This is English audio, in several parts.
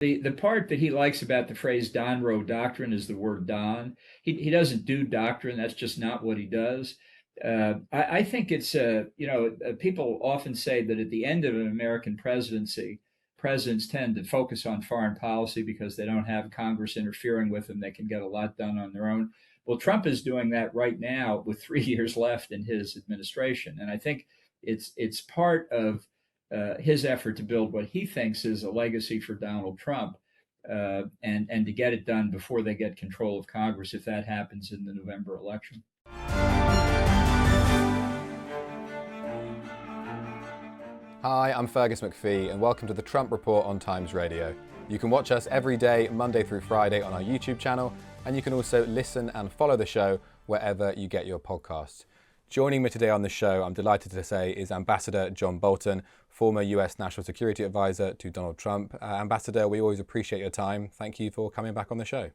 The part that he likes about the phrase Don Roe doctrine is the word Don. He doesn't do doctrine. That's just not what he does. I think it's, people often say that at the end of an American presidency, presidents tend to focus on foreign policy because they don't have Congress interfering with them. They can get a lot done on their own. Well, Trump is doing that right now with 3 years left in his administration. And I think it's part of his effort to build what he thinks is a legacy for Donald Trump, and to get it done before they get control of Congress, if that happens in the November election. Hi, I'm Fergus Macphee, and welcome to the Trump Report on Times Radio. You can watch us every day, Monday through Friday, on our YouTube channel, and you can also listen and follow the show wherever you get your podcasts. Joining me today on the show, I'm delighted to say, is Ambassador John Bolton, former US National Security Advisor to Donald Trump. Ambassador, we always appreciate your time. Thank you for coming back on the show.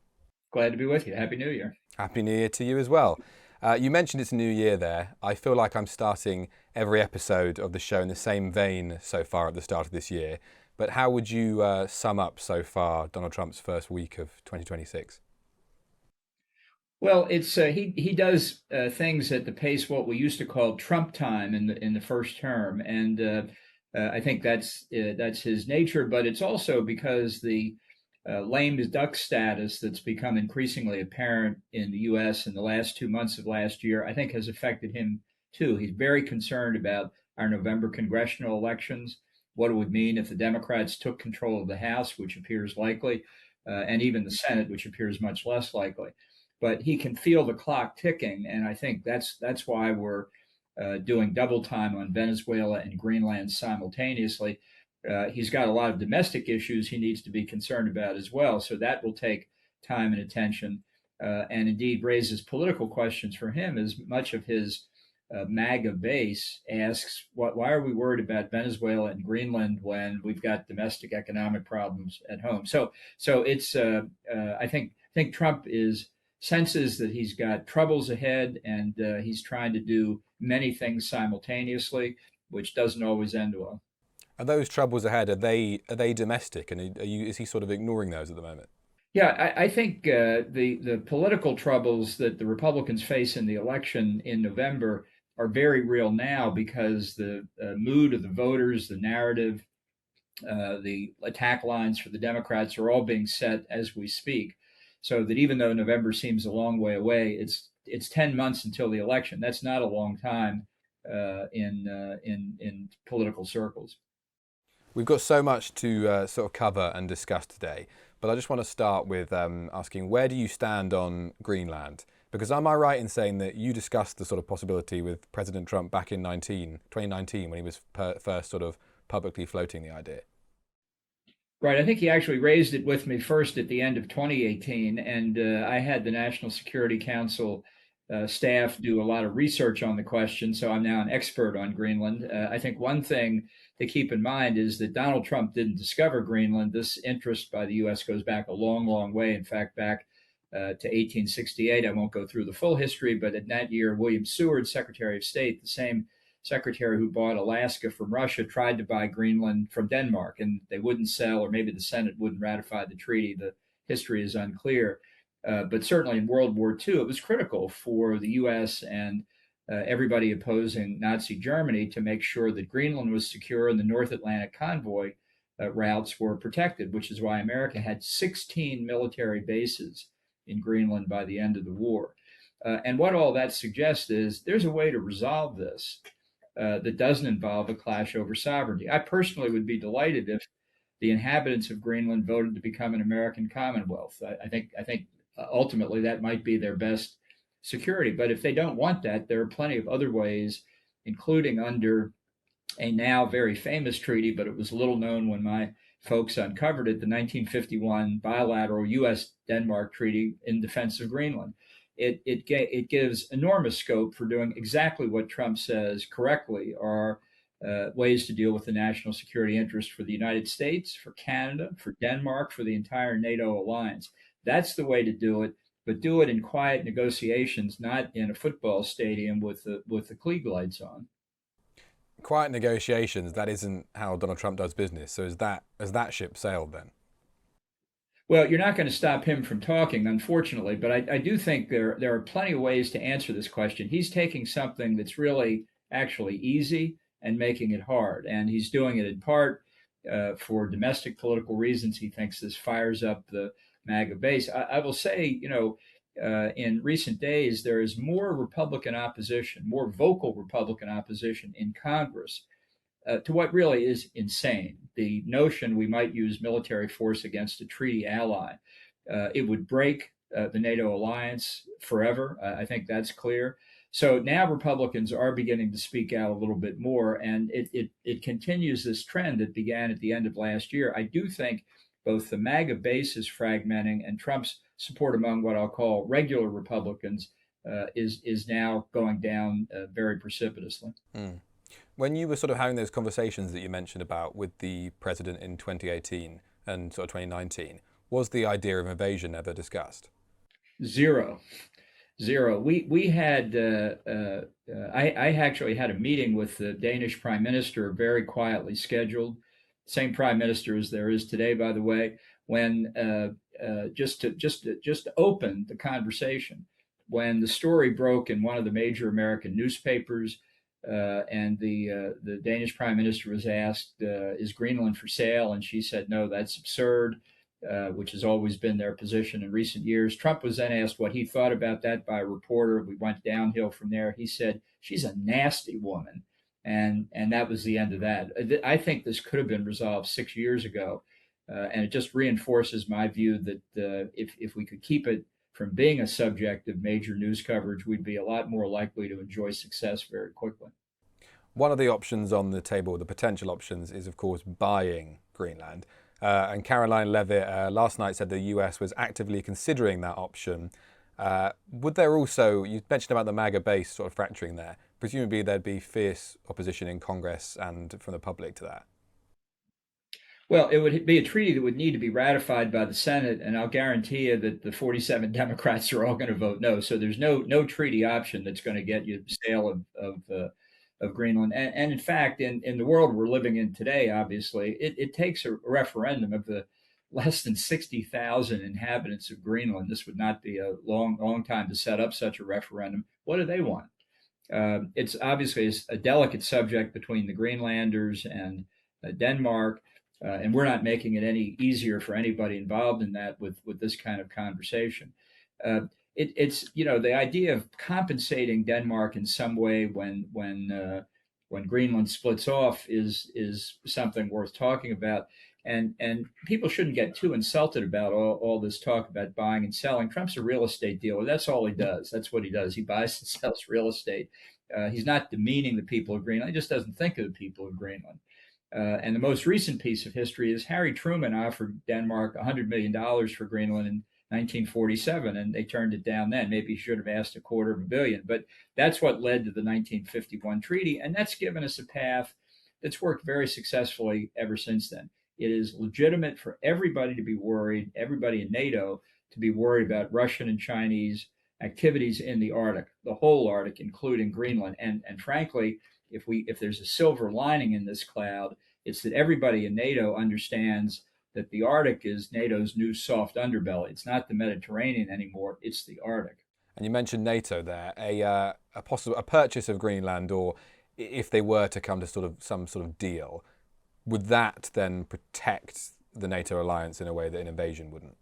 Glad to be with you. Happy New Year. Happy New Year to you as well. You mentioned it's a new year there. I feel like I'm starting every episode of the show in the same vein so far at the start of this year. But how would you sum up so far Donald Trump's first week of 2026? Well, it's he does things at the pace what we used to call Trump time in the first term, and I think that's his nature. But it's also because the lame duck status that's become increasingly apparent in the U.S. in the last 2 months of last year, I think, has affected him too. He's very concerned about our November congressional elections, what it would mean if the Democrats took control of the House, which appears likely, and even the Senate, which appears much less likely. But he can feel the clock ticking, and I think that's why we're doing double time on Venezuela and Greenland simultaneously. He's got a lot of domestic issues he needs to be concerned about as well, so that will take time and attention, and indeed raises political questions for him, as much of his MAGA base asks, why are we worried about Venezuela and Greenland when we've got domestic economic problems at home? So it's I think Trump senses that he's got troubles ahead, and he's trying to do many things simultaneously, which doesn't always end well. Are those troubles ahead, are they domestic, and is he sort of ignoring those at the moment? Yeah, I think the political troubles that the Republicans face in the election in November are very real now, because the mood of the voters, the narrative, the attack lines for the Democrats are all being set as we speak. So that even though November seems a long way away, it's 10 months until the election. That's not a long time in political circles. We've got so much to sort of cover and discuss today, but I just want to start with asking, where do you stand on Greenland? Because am I right in saying that you discussed the sort of possibility with President Trump back in 2019 when he was first sort of publicly floating the idea? Right. I think he actually raised it with me first at the end of 2018, and I had the National Security Council staff do a lot of research on the question, so I'm now an expert on Greenland. I think one thing to keep in mind is that Donald Trump didn't discover Greenland. This interest by the U.S. goes back a long, long way. In fact, back to 1868. I won't go through the full history, but in that year, William Seward, Secretary of State, the same secretary who bought Alaska from Russia, tried to buy Greenland from Denmark, and they wouldn't sell, or maybe the Senate wouldn't ratify the treaty. The history is unclear. But certainly in World War II, it was critical for the U.S. and everybody opposing Nazi Germany to make sure that Greenland was secure and the North Atlantic convoy routes were protected, which is why America had 16 military bases in Greenland by the end of the war. And what all that suggests is there's a way to resolve this that doesn't involve a clash over sovereignty. I personally would be delighted if the inhabitants of Greenland voted to become an American Commonwealth. I think ultimately that might be their best security. But if they don't want that, there are plenty of other ways, including under a now very famous treaty, but it was little known when my folks uncovered it, the 1951 bilateral U.S.-Denmark treaty in defense of Greenland. It gives enormous scope for doing exactly what Trump says correctly are ways to deal with the national security interest for the United States, for Canada, for Denmark, for the entire NATO alliance. That's the way to do it, but do it in quiet negotiations, not in a football stadium with the Klieg lights on. Quiet negotiations, that isn't how Donald Trump does business. So has that ship sailed then? Well, you're not going to stop him from talking, unfortunately, but I do think there are plenty of ways to answer this question. He's taking something that's really actually easy and making it hard, and he's doing it in part for domestic political reasons. He thinks this fires up the MAGA base. I will say, in recent days, there is more Republican opposition, more vocal Republican opposition in Congress to what really is insane. The notion we might use military force against a treaty ally, it would break the NATO alliance forever. I think that's clear. So now Republicans are beginning to speak out a little bit more, and it continues this trend that began at the end of last year. I do think both the MAGA base is fragmenting, and Trump's support among what I'll call regular Republicans is now going down very precipitously. Mm. When you were sort of having those conversations that you mentioned about with the president in 2018 and sort of 2019, was the idea of invasion ever discussed? Zero, zero. We had I actually had a meeting with the Danish Prime Minister, very quietly scheduled. Same Prime Minister as there is today, by the way. When just to open the conversation, when the story broke in one of the major American newspapers, and the Danish Prime Minister was asked, "Is Greenland for sale?" And she said, "No, that's absurd." Which has always been their position in recent years. Trump was then asked what he thought about that by a reporter. We went downhill from there. He said, "She's a nasty woman," and that was the end of that. I think this could have been resolved 6 years ago, and it just reinforces my view that if we could keep it from being a subject of major news coverage, we'd be a lot more likely to enjoy success very quickly. One of the options on the table, the potential options, is of course buying Greenland. And Caroline Levitt last night said the US was actively considering that option. Would there also, you mentioned about the MAGA base sort of fracturing there, presumably there'd be fierce opposition in Congress and from the public to that? Well, it would be a treaty that would need to be ratified by the Senate, and I'll guarantee you that the 47 Democrats are all going to vote no. So there's no treaty option that's going to get you the sale of Greenland. And in fact, in the world we're living in today, obviously, it takes a referendum of the less than 60,000 inhabitants of Greenland. This would not be a long time to set up such a referendum. What do they want? It's obviously a delicate subject between the Greenlanders and Denmark. And we're not making it any easier for anybody involved in that with this kind of conversation. It's the idea of compensating Denmark in some way when Greenland splits off is something worth talking about. And people shouldn't get too insulted about all this talk about buying and selling. Trump's a real estate dealer. That's all he does. That's what he does. He buys and sells real estate. He's not demeaning the people of Greenland. He just doesn't think of the people of Greenland. And the most recent piece of history is Harry Truman offered Denmark $100 million for Greenland in 1947, and they turned it down then. Maybe he should have asked $250 million, but that's what led to the 1951 treaty, and that's given us a path that's worked very successfully ever since then. It is legitimate for everybody to be worried, everybody in NATO to be worried about Russian and Chinese activities in the Arctic, the whole Arctic, including Greenland. And frankly, if there's a silver lining in this cloud, it's that everybody in NATO understands that the Arctic is NATO's new soft underbelly. It's not the Mediterranean anymore; it's the Arctic. And you mentioned NATO there, a purchase of Greenland, or if they were to come to sort of some sort of deal, would that then protect the NATO alliance in a way that an invasion wouldn't?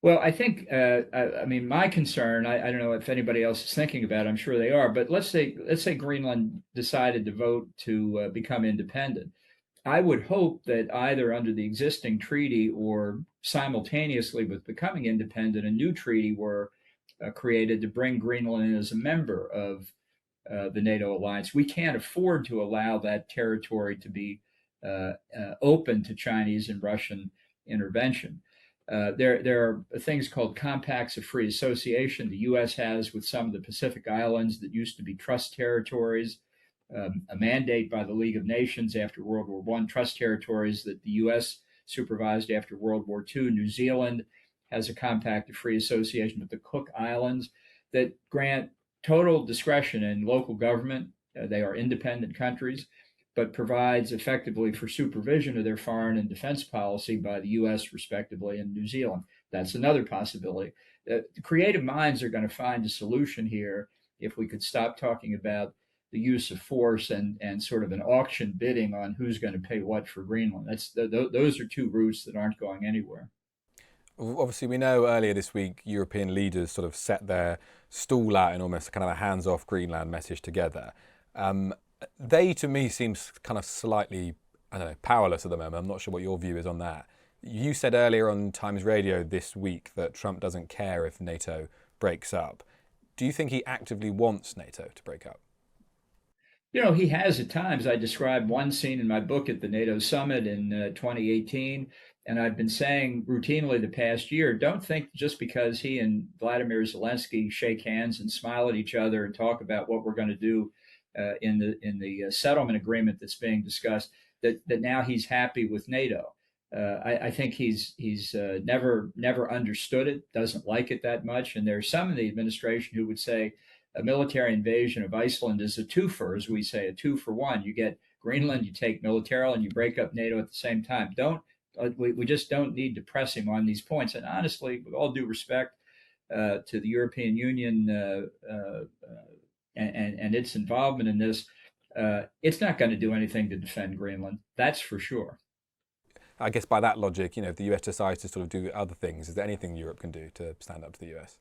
Well, I think, I mean, my concern, I don't know if anybody else is thinking about it, I'm sure they are, but let's say Greenland decided to vote to become independent. I would hope that either under the existing treaty or simultaneously with becoming independent, a new treaty were created to bring Greenland in as a member of the NATO alliance. We can't afford to allow that territory to be open to Chinese and Russian intervention. There are things called compacts of free association the U.S. has with some of the Pacific Islands that used to be trust territories, a mandate by the League of Nations after World War I, trust territories that the U.S. supervised after World War II. New Zealand has a compact of free association with the Cook Islands that grant total discretion in local government. They are independent countries, but provides effectively for supervision of their foreign and defense policy by the U.S. respectively and New Zealand. That's another possibility. Creative minds are going to find a solution here if we could stop talking about the use of force and sort of an auction bidding on who's going to pay what for Greenland. Those are two routes that aren't going anywhere. Obviously, we know earlier this week European leaders sort of set their stall out in almost kind of a hands-off Greenland message together. They, to me, seems kind of slightly, I don't know, powerless at the moment. I'm not sure what your view is on that. You said earlier on Times Radio this week that Trump doesn't care if NATO breaks up. Do you think he actively wants NATO to break up? He has at times. I described one scene in my book at the NATO summit in 2018, and I've been saying routinely the past year, don't think just because he and Vladimir Zelensky shake hands and smile at each other and talk about what we're going to do in the settlement agreement that's being discussed, that now he's happy with NATO. I think he's never understood it, doesn't like it that much, and there's some in the administration who would say a military invasion of Iceland is a twofer, as we say, a 2-for-1. You get Greenland, you take militarily, and you break up NATO at the same time. We just don't need to press him on these points. And honestly, with all due respect to the European Union and its involvement in this, it's not going to do anything to defend Greenland. That's for sure. I guess by that logic, if the US decides to sort of do other things, is there anything Europe can do to stand up to the US?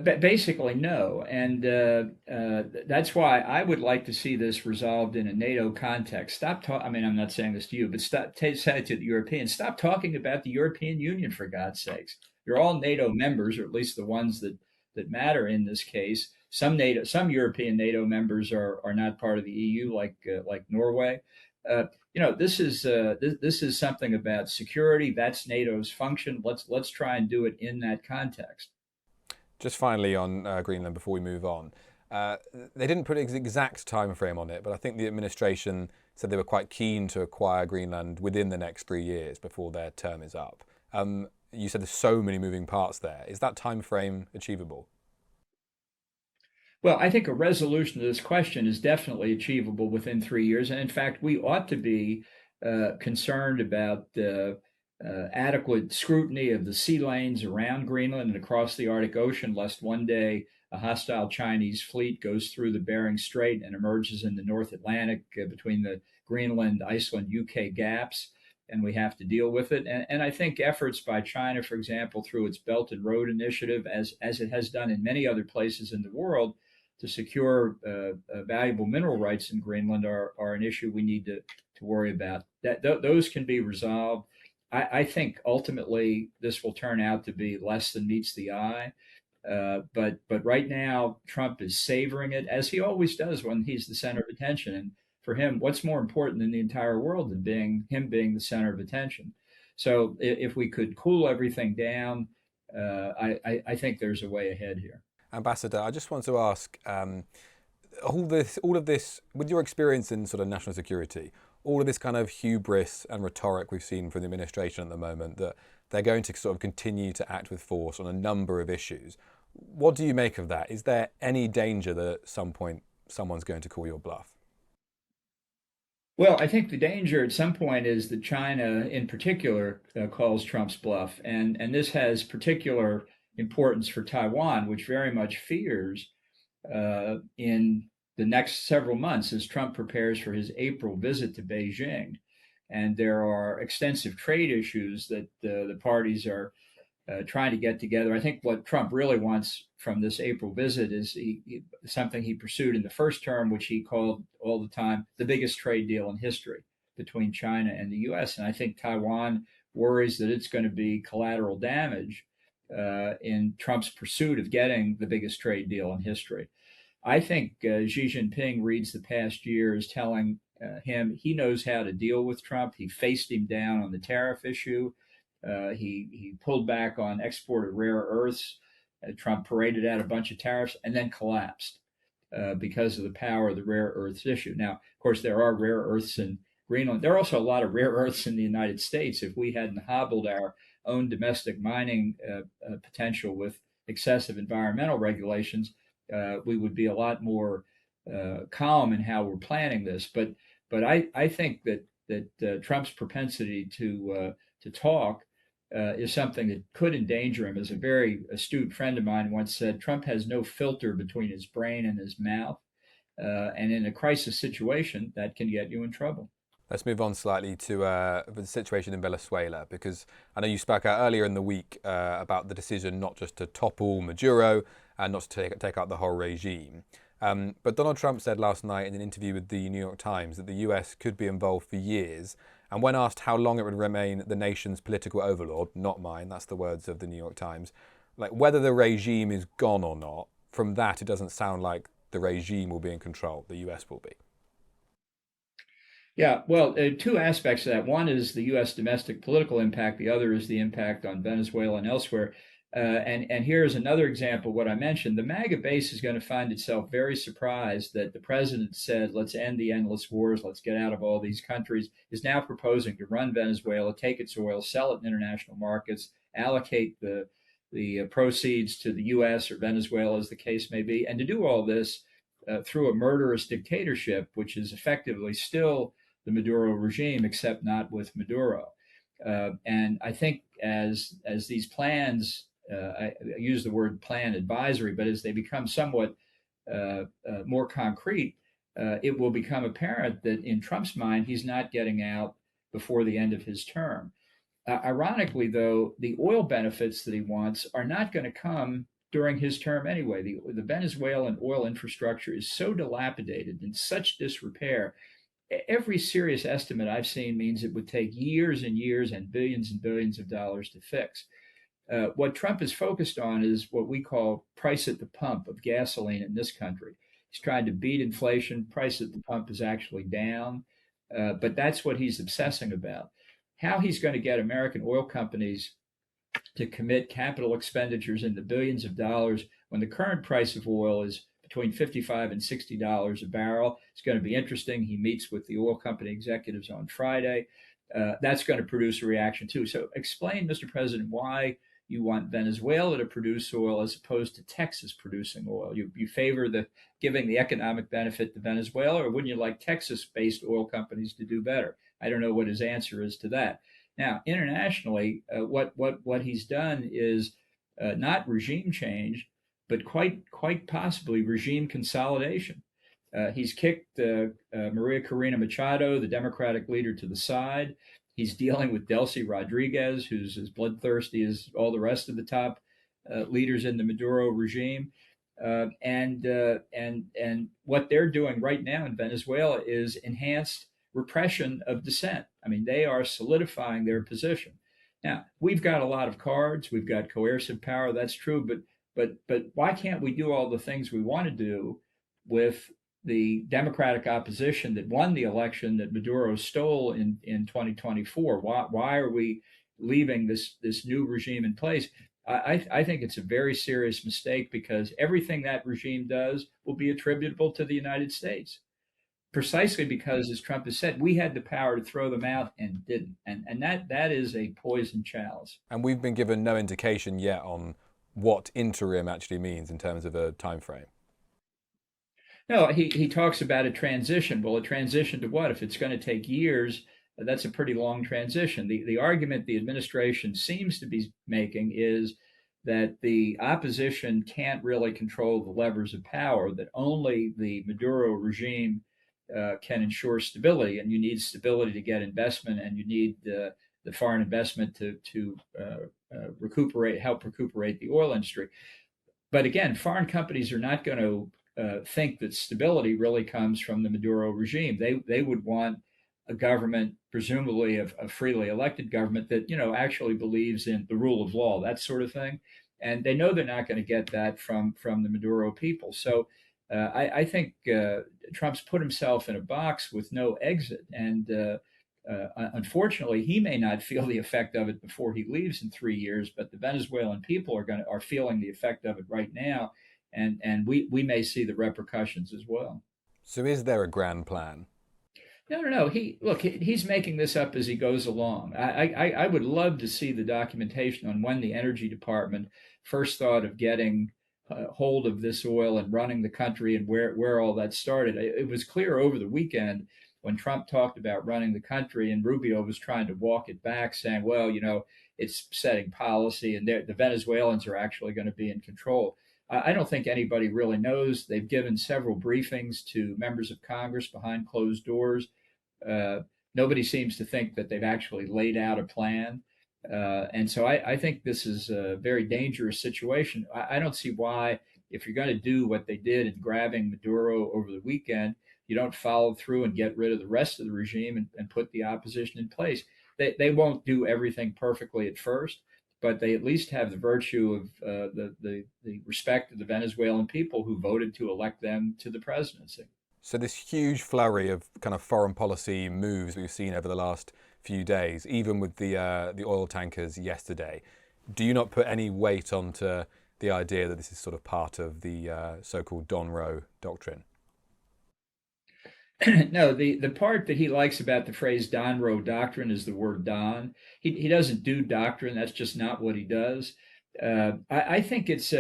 Basically, no. And that's why I would like to see this resolved in a NATO context. Stop talking. I mean, I'm not saying this to you, but say it to the Europeans. Stop talking about the European Union, for God's sakes. You're all NATO members, or at least the ones that matter in this case. Some European NATO members are not part of the EU, like Norway. This is something about security. That's NATO's function. Let's try and do it in that context. Just finally on Greenland before we move on, they didn't put an exact time frame on it, but I think the administration said they were quite keen to acquire Greenland within the next 3 years before their term is up. You said there's so many moving parts there. Is that time frame achievable? Well, I think a resolution to this question is definitely achievable within 3 years. And in fact, we ought to be concerned about adequate scrutiny of the sea lanes around Greenland and across the Arctic Ocean, lest one day a hostile Chinese fleet goes through the Bering Strait and emerges in the North Atlantic between the Greenland, Iceland, UK gaps, and we have to deal with it. And I think efforts by China, for example, through its Belt and Road Initiative, as it has done in many other places in the world, to secure valuable mineral rights in Greenland are an issue we need to worry about. Those can be resolved. I think ultimately this will turn out to be less than meets the eye. But right now, Trump is savoring it, as he always does when he's the center of attention. And for him, what's more important in the entire world than him being the center of attention? So if we could cool everything down, I think there's a way ahead here. Ambassador, I just want to ask, all of this, with your experience in sort of national security, all of this kind of hubris and rhetoric we've seen from the administration at the moment, that they're going to sort of continue to act with force on a number of issues. What do you make of that? Is there any danger that at some point someone's going to call your bluff? Well, I think the danger at some point is that China, in particular, calls Trump's bluff, and this has particular importance for Taiwan, which very much fears in the next several months as Trump prepares for his April visit to Beijing. And there are extensive trade issues that the parties are trying to get together. I think what Trump really wants from this April visit is something he pursued in the first term, which he called all the time the biggest trade deal in history between China and the U.S. And I think Taiwan worries that it's going to be collateral damage in Trump's pursuit of getting the biggest trade deal in history. I think Xi Jinping reads the past year as telling him he knows how to deal with Trump. He faced him down on the tariff issue. He pulled back on export of rare earths. Trump paraded out a bunch of tariffs and then collapsed because of the power of the rare earths issue. Now, of course, there are rare earths in Greenland. There are also a lot of rare earths in the United States. If we hadn't hobbled our own domestic mining potential with excessive environmental regulations, we would be a lot more calm in how we're planning this. But But I think that Trump's propensity to talk is something that could endanger him. As a very astute friend of mine once said, Trump has no filter between his brain and his mouth. And in a crisis situation, that can get you in trouble. Let's move on slightly to the situation in Venezuela, because I know you spoke out earlier in the week about the decision not just to topple Maduro and not to take out the whole regime. But Donald Trump said last night in an interview with the New York Times that the US could be involved for years. And when asked how long it would remain the nation's political overlord, not mine, that's the words of the New York Times, like whether the regime is gone or not, from that it doesn't sound like the regime will be in control, the US will be. Yeah, well, two aspects of that. One is the U.S. domestic political impact. The other is the impact on Venezuela and elsewhere. And here's another example of what I mentioned. The MAGA base is going to find itself very surprised that the president said, let's end the endless wars, let's get out of all these countries, is now proposing to run Venezuela, take its oil, sell it in international markets, allocate the proceeds to the U.S. or Venezuela, as the case may be, and to do all this through a murderous dictatorship, which is effectively still the Maduro regime, except not with Maduro. And I think as these plans, I use the word plan advisory, but as they become somewhat more concrete, it will become apparent that in Trump's mind, he's not getting out before the end of his term. Ironically, though, the oil benefits that he wants are not going to come during his term anyway. The Venezuelan oil infrastructure is so dilapidated, in such disrepair. Every serious estimate I've seen means it would take years and years and billions of dollars to fix. What Trump is focused on is what we call price at the pump of gasoline in this country. He's trying to beat inflation. Price at the pump is actually down, but that's what he's obsessing about. How he's going to get American oil companies to commit capital expenditures in the billions of dollars when the current price of oil is between $55 and $60 a barrel. It's going to be interesting. He meets with the oil company executives on Friday. That's going to produce a reaction too. So explain, Mr. President, why you want Venezuela to produce oil as opposed to Texas producing oil. You favor the giving the economic benefit to Venezuela, or wouldn't you like Texas-based oil companies to do better? I don't know what his answer is to that. Now, internationally, what he's done is not regime change, but quite possibly regime consolidation. He's kicked Maria Corina Machado, the Democratic leader, to the side. He's dealing with Delcy Rodriguez, who's as bloodthirsty as all the rest of the top leaders in the Maduro regime. And what they're doing right now in Venezuela is enhanced repression of dissent. I mean, they are solidifying their position. Now, we've got a lot of cards. We've got coercive power. That's true. But why can't we do all the things we want to do with the Democratic opposition that won the election that Maduro stole in 2024? Why are we leaving this new regime in place? I think it's a very serious mistake because everything that regime does will be attributable to the United States, precisely because, as Trump has said, we had the power to throw them out and didn't. And that is a poison chalice. And we've been given no indication yet on what interim actually means in terms of a time frame. No, he talks about a transition. Well, a transition to what? If it's going to take years, that's a pretty long transition. The argument the administration seems to be making is that the opposition can't really control the levers of power, that only the Maduro regime can ensure stability, and you need stability to get investment, and you need the foreign investment to help recuperate the oil industry. But again, foreign companies are not going to think that stability really comes from the Maduro regime. They would want a government, presumably a freely elected government that actually believes in the rule of law, that sort of thing. And they know they're not going to get that from the Maduro people. So I think Trump's put himself in a box with no exit, and unfortunately, he may not feel the effect of it before he leaves in 3 years. But the Venezuelan people are feeling the effect of it right now. And we may see the repercussions as well. So is there a grand plan? No. He's making this up as he goes along. I would love to see the documentation on when the Energy Department first thought of getting hold of this oil and running the country and where all that started. It was clear over the weekend when Trump talked about running the country, and Rubio was trying to walk it back, saying, well, it's setting policy, and the Venezuelans are actually going to be in control. I don't think anybody really knows. They've given several briefings to members of Congress behind closed doors. Uh, Nobody seems to think that they've actually laid out a plan. And so I think this is a very dangerous situation. I don't see why, if you're going to do what they did in grabbing Maduro over the weekend, you don't follow through and get rid of the rest of the regime and put the opposition in place. They won't do everything perfectly at first, but they at least have the virtue of the respect of the Venezuelan people who voted to elect them to the presidency. So this huge flurry of kind of foreign policy moves we've seen over the last few days, even with the oil tankers yesterday, do you not put any weight onto the idea that this is sort of part of the so-called Don Roe doctrine? No, the part that he likes about the phrase Don Roe doctrine is the word Don. He doesn't do doctrine. That's just not what he does. I think it's,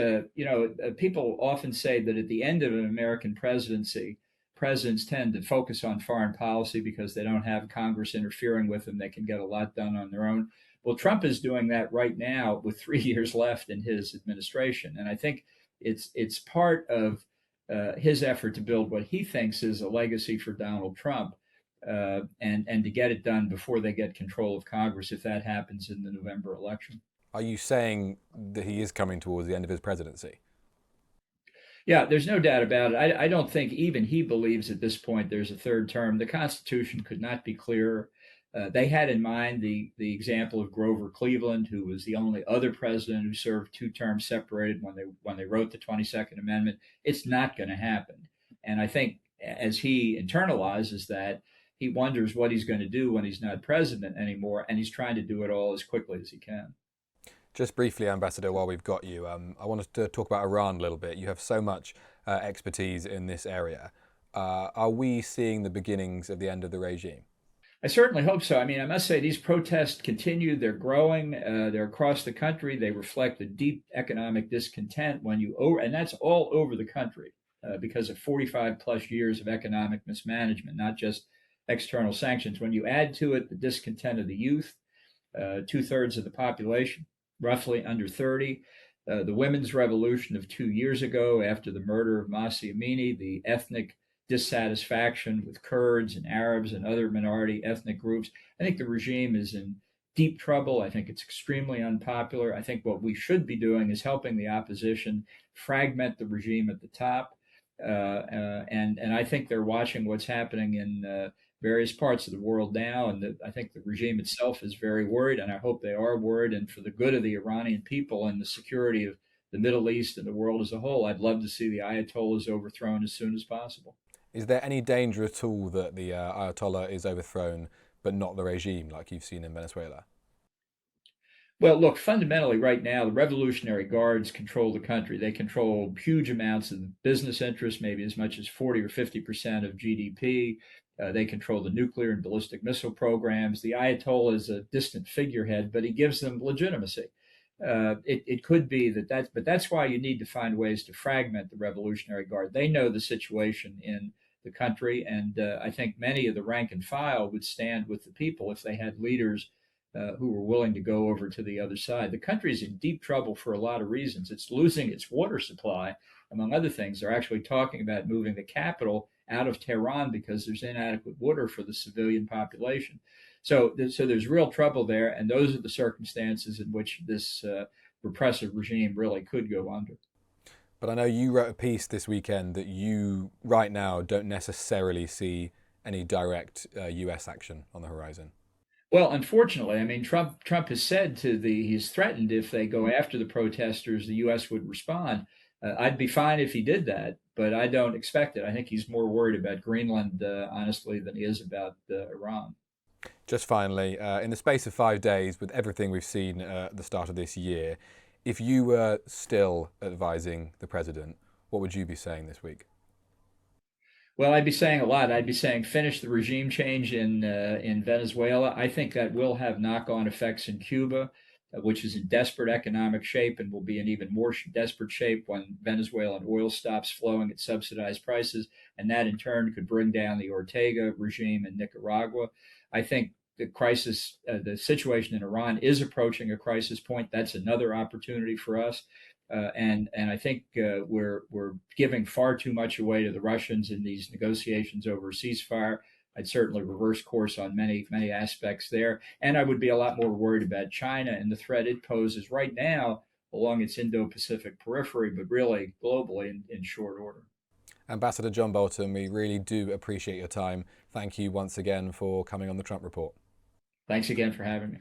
people often say that at the end of an American presidency, presidents tend to focus on foreign policy because they don't have Congress interfering with them. They can get a lot done on their own. Well, Trump is doing that right now with 3 years left in his administration. And I think it's part of his effort to build what he thinks is a legacy for Donald Trump, and to get it done before they get control of Congress, if that happens in the November election. Are you saying that he is coming towards the end of his presidency? Yeah, there's no doubt about it. I don't think even he believes at this point there's a third term. The Constitution could not be clearer. They had in mind the example of Grover Cleveland, who was the only other president who served 2 terms separated when they wrote the 22nd Amendment. It's not going to happen. And I think as he internalizes that, he wonders what he's going to do when he's not president anymore, and he's trying to do it all as quickly as he can. Just briefly, Ambassador, while we've got you, I wanted to talk about Iran a little bit. You have so much expertise in this area. Are we seeing the beginnings of the end of the regime? I certainly hope so. I mean, I must say these protests continue. They're growing. They're across the country. They reflect a deep economic discontent and that's all over the country because of 45 plus years of economic mismanagement, not just external sanctions. When you add to it the discontent of the youth, 2/3 of the population, roughly under 30. The women's revolution of 2 years ago, after the murder of Mahsa Amini, the ethnic dissatisfaction with Kurds and Arabs and other minority ethnic groups. I think the regime is in deep trouble. I think it's extremely unpopular. I think what we should be doing is helping the opposition fragment the regime at the top. And I think they're watching what's happening in various parts of the world now. And I think the regime itself is very worried, and I hope they are worried. And for the good of the Iranian people and the security of the Middle East and the world as a whole, I'd love to see the Ayatollahs overthrown as soon as possible. Is there any danger at all that the Ayatollah is overthrown, but not the regime, like you've seen in Venezuela? Well, look, fundamentally, right now, the Revolutionary Guards control the country. They control huge amounts of business interests, maybe as much as 40 or 50% of GDP. They control the nuclear and ballistic missile programs. The Ayatollah is a distant figurehead, but he gives them legitimacy. It could be but that's why you need to find ways to fragment the Revolutionary Guard. They know the situation in the country, and I think many of the rank and file would stand with the people if they had leaders who were willing to go over to the other side. The country is in deep trouble for a lot of reasons. It's losing its water supply, among other things. They're actually talking about moving the capital out of Tehran because there's inadequate water for the civilian population. So there's real trouble there, and those are the circumstances in which this repressive regime really could go under. But I know you wrote a piece this weekend that you, right now, don't necessarily see any direct US action on the horizon. Well, unfortunately, I mean, Trump has said he's threatened if they go after the protesters, the U.S. would respond. I'd be fine if he did that, but I don't expect it. I think he's more worried about Greenland, honestly, than he is about Iran. Just finally, in the space of 5 days, with everything we've seen at the start of this year, if you were still advising the president, what would you be saying this week? Well, I'd be saying a lot. I'd be saying finish the regime change in Venezuela. I think that will have knock-on effects in Cuba. which is in desperate economic shape and will be in even more desperate shape when Venezuelan oil stops flowing at subsidized prices. And that in turn could bring down the Ortega regime in Nicaragua. I think the situation in Iran is approaching a crisis point. That's another opportunity for us. And I think we're giving far too much away to the Russians in these negotiations over a ceasefire. I'd certainly reverse course on many aspects there, and I would be a lot more worried about China and the threat it poses right now along its Indo-Pacific periphery, but really globally in short order. Ambassador John Bolton, we really do appreciate your time. Thank you once again for coming on the Trump Report. Thanks again for having me.